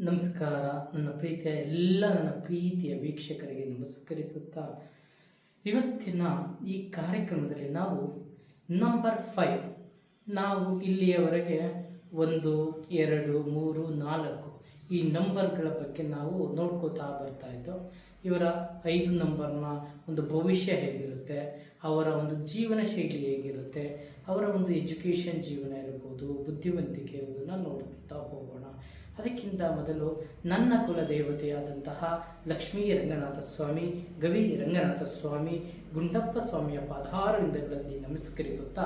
ನಮಸ್ಕಾರ. ನನ್ನ ಪ್ರೀತಿಯ ವೀಕ್ಷಕರಿಗೆ ನಮಸ್ಕರಿಸುತ್ತಾ ಇವತ್ತಿನ ಈ ಕಾರ್ಯಕ್ರಮದಲ್ಲಿ ನಾವು ನಂಬರ್ 5 ನಾವು ಇಲ್ಲಿಯವರೆಗೆ 1, 2, 3, 4 ಈ ನಂಬರ್ಗಳ ಬಗ್ಗೆ ನಾವು ನೋಡ್ಕೋತಾ ಬರ್ತಾ ಇದ್ದೋ. ಇವರ 5 ನಂಬರ್ನ ಒಂದು ಭವಿಷ್ಯ ಹೇಗಿರುತ್ತೆ, ಅವರ ಒಂದು ಜೀವನ ಶೈಲಿ ಹೇಗಿರುತ್ತೆ, ಅವರ ಒಂದು ಎಜುಕೇಷನ್ ಜೀವನ ಇರ್ಬೋದು, ಬುದ್ಧಿವಂತಿಕೆ ಇರುವುದನ್ನು ನೋಡ್ತಾ ಹೋಗೋಣ. ಅದಕ್ಕಿಂತ ಮೊದಲು ನನ್ನ ಕುಲ ದೇವತೆಯಾದಂತಹ ಲಕ್ಷ್ಮೀ ರಂಗನಾಥ ಸ್ವಾಮಿ, ಗವಿ ರಂಗನಾಥ ಸ್ವಾಮಿ, ಗುಂಡಪ್ಪ ಸ್ವಾಮಿಯ ಪಾದಾರವಿಂದಗಳಲ್ಲಿ ನಮಸ್ಕರಿಸುತ್ತಾ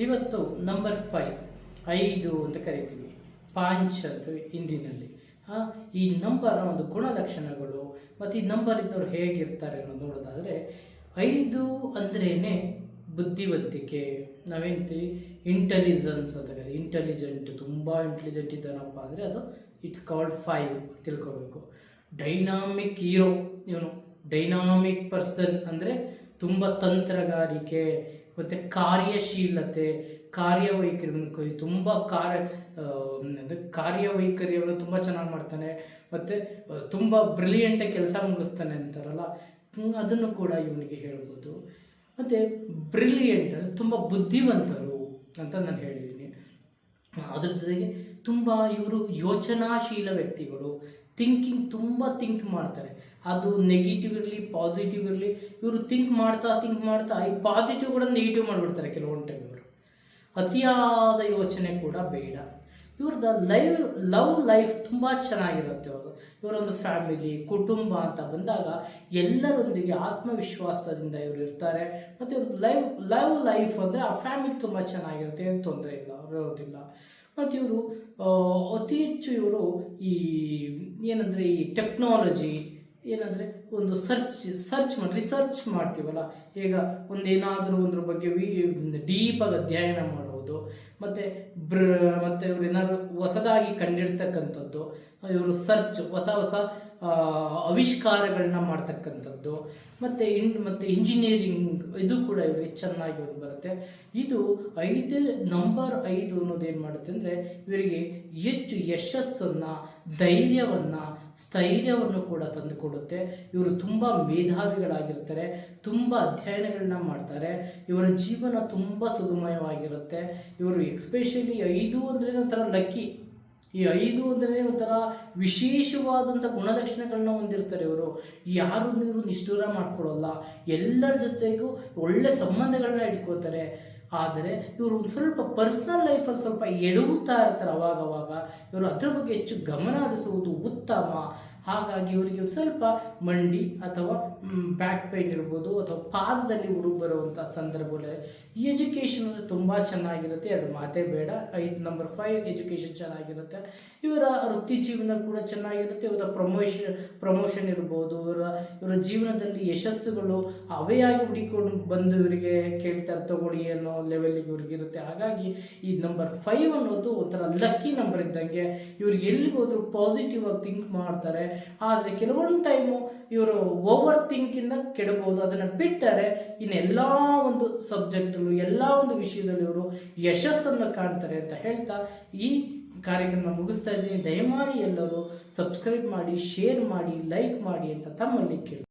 ಇವತ್ತು ನಂಬರ್ 5 ಅಂತ ಕರಿತೀವಿ, ಪಾಂಚ್ ಅಂತ ಹಿಂದಿನಲ್ಲಿ. ಈ ನಂಬರ್ನ ಒಂದು ಗುಣಲಕ್ಷಣಗಳು ಮತ್ತು ಈ ನಂಬರ್ ಇದ್ದವ್ರು ಹೇಗಿರ್ತಾರೆ ಅನ್ನೋದು ನೋಡೋದಾದರೆ, 5 ಅಂದ್ರೇನೆ ಬುದ್ಧಿವಂತಿಕೆ, ನಾವೇಂತೀವಿ ಇಂಟೆಲಿಜೆನ್ಸ್ ಅಂತ ಕರೀತೀವಿ. ಇಂಟೆಲಿಜೆಂಟ್, ತುಂಬ ಇಂಟೆಲಿಜೆಂಟ್ ಇದ್ದಾನಪ್ಪ ಅಂದರೆ ಅದು ಇಟ್ಸ್ ಕಾಲ್ಡ್ 5 ತಿಳ್ಕೋಬೇಕು. ಡೈನಾಮಿಕ್ ಹೀರೋ, ಇವನು ಡೈನಾಮಿಕ್ ಪರ್ಸನ್ ಅಂದರೆ ತುಂಬ ತಂತ್ರಗಾರಿಕೆ ಮತ್ತು ಕಾರ್ಯಶೀಲತೆ, ಕಾರ್ಯವೈಖರಿ, ತುಂಬ ಕಾರ್ಯವೈಖರಿಯನ್ನು ತುಂಬ ಚೆನ್ನಾಗಿ ಮಾಡ್ತಾನೆ ಮತ್ತು ತುಂಬ ಬ್ರಿಲಿಯಂಟಾಗಿ ಕೆಲಸ ಮುಗಿಸ್ತಾನೆ ಅಂತಾರಲ್ಲ, ಅದನ್ನು ಕೂಡ ಇವನಿಗೆ ಹೇಳ್ಬೋದು. ಮತ್ತು ಬ್ರಿಲಿಯಂಟ್ ಅಂದರೆ ತುಂಬ ಬುದ್ಧಿವಂತರು ಅಂತ ನಾನು ಹೇಳಿದ್ದೀನಿ. ಅದ್ರ ಜೊತೆಗೆ ತುಂಬ ಇವರು ಯೋಚನಾಶೀಲ ವ್ಯಕ್ತಿಗಳು, ತುಂಬ ಥಿಂಕ್ ಮಾಡ್ತಾರೆ. ಅದು ನೆಗೆಟಿವ್ ಇರಲಿ ಪಾಸಿಟಿವ್ ಇರಲಿ, ಇವರು ಥಿಂಕ್ ಮಾಡ್ತಾ ಈ ಪಾಸಿಟಿವ್ ಕೂಡ ನೆಗೆಟಿವ್ ಮಾಡಿಬಿಡ್ತಾರೆ ಕೆಲವೊಂದು ಟೈಮ್. ಇವರು ಅತಿಯಾದ ಯೋಚನೆ ಕೂಡ ಬೇಡ. ಇವ್ರದ್ದು ಲವ್ ಲೈಫ್ ತುಂಬ ಚೆನ್ನಾಗಿರುತ್ತೆ. ಇವರೊಂದು ಫ್ಯಾಮಿಲಿ, ಕುಟುಂಬ ಅಂತ ಬಂದಾಗ ಎಲ್ಲರೊಂದಿಗೆ ಆತ್ಮವಿಶ್ವಾಸದಿಂದ ಇವರು ಇರ್ತಾರೆ. ಮತ್ತು ಇವ್ರದ್ದು ಲವ್ ಲೈಫ್ ಅಂದರೆ ಆ ಫ್ಯಾಮಿಲಿ ತುಂಬ ಚೆನ್ನಾಗಿರುತ್ತೆ, ಏನು ತೊಂದರೆ ಇರೋದಿಲ್ಲ. ಮತ್ತು ಇವರು ಅತಿ ಹೆಚ್ಚು ಇವರು ಈ ಏನಂದರೆ ಈ ಟೆಕ್ನಾಲಜಿ ಏನಂದರೆ ಒಂದು ರಿಸರ್ಚ್ ಮಾಡ್ತೀವಲ್ಲ, ಈಗ ಒಂದೇನಾದರೂ ಒಂದ್ರ ಬಗ್ಗೆ ಡೀಪಾಗಿ ಅಧ್ಯಯನ ಮಾಡೋದು, ಮತ್ತು ಇವ್ರು ಏನಾದ್ರು ಹೊಸದಾಗಿ ಕಂಡಿಡ್ತಕ್ಕಂಥದ್ದು, ಇವರು ಹೊಸ ಆವಿಷ್ಕಾರಗಳನ್ನ ಮಾಡ್ತಕ್ಕಂಥದ್ದು, ಮತ್ತು ಇಂಜಿನಿಯರಿಂಗ್ ಇದು ಕೂಡ ಇವರಿಗೆ ಚೆನ್ನಾಗಿ ಬರುತ್ತೆ. ಇದು ನಂಬರ್ 5 ಅನ್ನೋದೇನು ಮಾಡುತ್ತೆ ಅಂದರೆ, ಇವರಿಗೆ ಹೆಚ್ಚು ಯಶಸ್ಸನ್ನು, ಸ್ಥೈರ್ಯವನ್ನು ಕೂಡ ತಂದುಕೊಡುತ್ತೆ. ಇವರು ತುಂಬ ಮೇಧಾವಿಗಳಾಗಿರ್ತಾರೆ, ತುಂಬ ಅಧ್ಯಯನಗಳನ್ನ ಮಾಡ್ತಾರೆ, ಇವರ ಜೀವನ ತುಂಬ ಸುಗಮಯವಾಗಿರುತ್ತೆ. ಇವರು ಎಸ್ಪೆಷಲಿ 5 ಅಂದ್ರೆ ಒಂಥರ ಲಕ್ಕಿ. ಈ 5 ಅಂದರೆ ಒಂಥರ ವಿಶೇಷವಾದಂಥ ಗುಣಲಕ್ಷಣಗಳನ್ನ ಹೊಂದಿರ್ತಾರೆ. ಇವರು ಇವರು ನಿಷ್ಠೂರ ಮಾಡ್ಕೊಡೋಲ್ಲ, ಎಲ್ಲರ ಜೊತೆಗೂ ಒಳ್ಳೆ ಸಂಬಂಧಗಳನ್ನ ಇಟ್ಕೋತಾರೆ. ಆದರೆ ಇವರು ಒಂದು ಸ್ವಲ್ಪ ಪರ್ಸನಲ್ ಲೈಫಲ್ಲಿ ಸ್ವಲ್ಪ ಎಡವುತ್ತಾ ಇರ್ತಾರೆ ಅವಾಗ. ಇವರು ಅದ್ರ ಬಗ್ಗೆ ಹೆಚ್ಚು ಗಮನ ಹರಿಸುವುದು ಉತ್ತಮ. ಹಾಗಾಗಿ ಇವರಿಗೆ ಸ್ವಲ್ಪ ಮಂಡಿ ಅಥವಾ ಬ್ಯಾಕ್ ಪೈನ್ ಇರ್ಬೋದು, ಅಥವಾ ಪಾದದಲ್ಲಿ ಉರುವು ಬರುವಂಥ ಸಂದರ್ಭಗಳು. ಈ ಎಜುಕೇಷನ್ ಅಂದರೆ ತುಂಬ ಚೆನ್ನಾಗಿರುತ್ತೆ, ಎರಡು ಮಾತೇ ಬೇಡ. ನಂಬರ್ 5 ಎಜುಕೇಷನ್ ಚೆನ್ನಾಗಿರುತ್ತೆ. ಇವರ ವೃತ್ತಿ ಜೀವನ ಕೂಡ ಚೆನ್ನಾಗಿರುತ್ತೆ. ಇವರ ಪ್ರಮೋಷನ್ ಇರ್ಬೋದು, ಇವರ ಜೀವನದಲ್ಲಿ ಯಶಸ್ಸುಗಳು ಅವೆಯಾಗಿ ಹುಡುಕೊಂಡು ಬಂದು ಇವರಿಗೆ ಕೇಳ್ತಾರೆ, ತಗೊಳ್ಳಿ ಅನ್ನೋ ಲೆವೆಲ್ಗೆ ಇವ್ರಿಗಿರುತ್ತೆ. ಹಾಗಾಗಿ ಈ ನಂಬರ್ 5 ಅನ್ನೋದು ಒಂಥರ ಲಕ್ಕಿ ನಂಬರ್ ಇದ್ದಂಗೆ. ಇವ್ರಿಗೆ ಎಲ್ಲಿಗೋದ್ರೂ ಪಾಸಿಟಿವ್ ಆಗಿ ಥಿಂಕ್ ಮಾಡ್ತಾರೆ. ಆದರೆ ಕೆಲವೊಂದು ಟೈಮು ಇವರು ಓವರ್ ಥಿಂಕಿಂದ ಕೆಡಬಹುದು. ಅದನ್ನು ಬಿಟ್ಟರೆ ಇನ್ನೆಲ್ಲ ಒಂದು ಸಬ್ಜೆಕ್ಟಲ್ಲೂ, ಎಲ್ಲ ಒಂದು ವಿಷಯದಲ್ಲಿ ಇವರು ಯಶಸ್ಸನ್ನು ಕಾಣ್ತಾರೆ ಅಂತ ಹೇಳ್ತಾ ಈ ಕಾರ್ಯಕ್ರಮ ಮುಗಿಸ್ತಾ ಇದ್ದೀನಿ. ದಯಮಾಡಿ ಎಲ್ಲರೂ ಸಬ್ಸ್ಕ್ರೈಬ್ ಮಾಡಿ, ಶೇರ್ ಮಾಡಿ, ಲೈಕ್ ಮಾಡಿ ಅಂತ ತಮ್ಮಲ್ಲಿ ಕೇಳಿ.